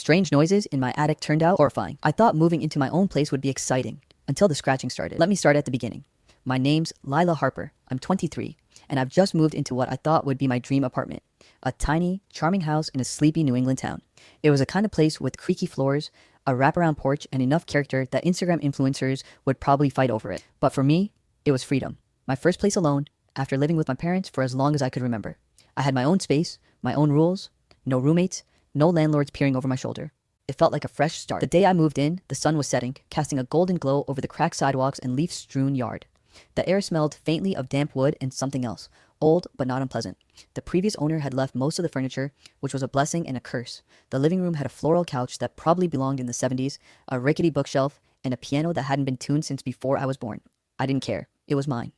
strange noises in my attic turned out horrifying. I thought moving into my own place would be exciting, until the scratching started. Let me start at the beginning. My name's Lila Harper. I'm 23, and I've just moved into what I thought would be my dream apartment. A tiny, charming house in a sleepy New England town. It was a kind of place with creaky floors, a wraparound porch, and enough character that Instagram influencers would probably fight over it. But for me, it was freedom. My first place alone, after living with my parents for as long as I could remember. I had my own space, my own rules, no roommates, no landlords peering over my shoulder. It felt like a fresh start. The day I moved in, the sun was setting, casting a golden glow over the cracked sidewalks and leaf-strewn yard. The air smelled faintly of damp wood and something else, old but not unpleasant. The previous owner had left most of the furniture, which was a blessing and a curse. The living room had a floral couch that probably belonged in the 70s, a rickety bookshelf, and a piano that hadn't been tuned since before I was born. I didn't care. It was mine.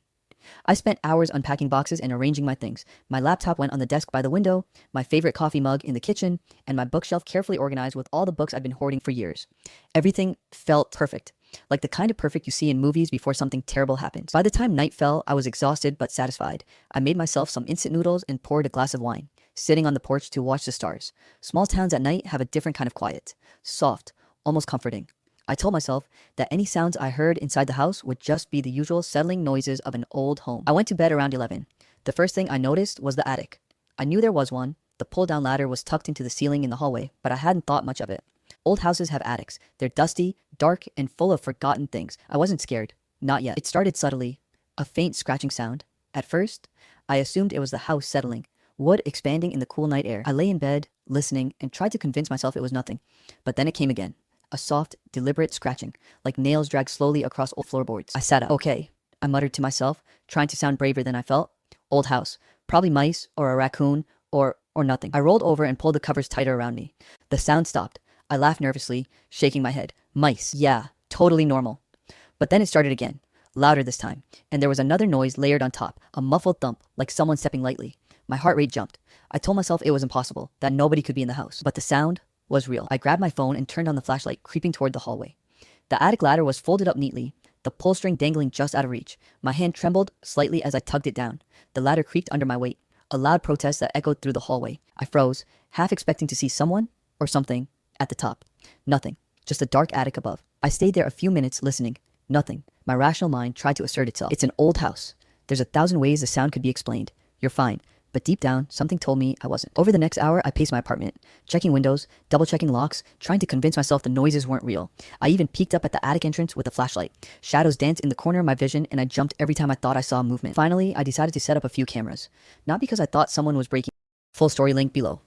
I spent hours unpacking boxes and arranging my things. My laptop went on the desk by the window, my favorite coffee mug in the kitchen, and my bookshelf carefully organized with all the books I'd been hoarding for years. Everything felt perfect, like the kind of perfect you see in movies before something terrible happens. By the time night fell, I was exhausted but satisfied. I made myself some instant noodles and poured a glass of wine, sitting on the porch to watch the stars. Small towns at night have a different kind of quiet, soft, almost comforting. I told myself that any sounds I heard inside the house would just be the usual settling noises of an old home. I went to bed around 11. The first thing I noticed was the attic. I knew there was one. The pull-down ladder was tucked into the ceiling in the hallway, but I hadn't thought much of it. Old houses have attics. They're dusty, dark, and full of forgotten things. I wasn't scared. Not yet. It started subtly, a faint scratching sound. At first, I assumed it was the house settling, wood expanding in the cool night air. I lay in bed, listening, and tried to convince myself it was nothing. But then it came again. A soft, deliberate scratching, like nails dragged slowly across old floorboards. I sat up. Okay, I muttered to myself, trying to sound braver than I felt. Old house. Probably mice, or a raccoon, or nothing. I rolled over and pulled the covers tighter around me. The sound stopped. I laughed nervously, shaking my head. Mice. Yeah, totally normal. But then it started again, louder this time, and there was another noise layered on top, a muffled thump, like someone stepping lightly. My heart rate jumped. I told myself it was impossible, that nobody could be in the house. But the sound was real. I grabbed my phone and turned on the flashlight, creeping toward the hallway. The attic ladder was folded up neatly, the pull string dangling just out of reach. My hand trembled slightly as I tugged it down. The ladder creaked under my weight, a loud protest that echoed through the hallway. I froze, half expecting to see someone or something at the top. Nothing, just a dark attic above. I stayed there a few minutes listening. Nothing. My rational mind tried to assert itself. It's an old house. There's 1,000 ways the sound could be explained. You're fine. But deep down, something told me I wasn't. Over the next hour, I paced my apartment, checking windows, double-checking locks, trying to convince myself the noises weren't real. I even peeked up at the attic entrance with a flashlight. Shadows danced in the corner of my vision, and I jumped every time I thought I saw movement. Finally, I decided to set up a few cameras. Not because I thought someone was breaking. Full story link below.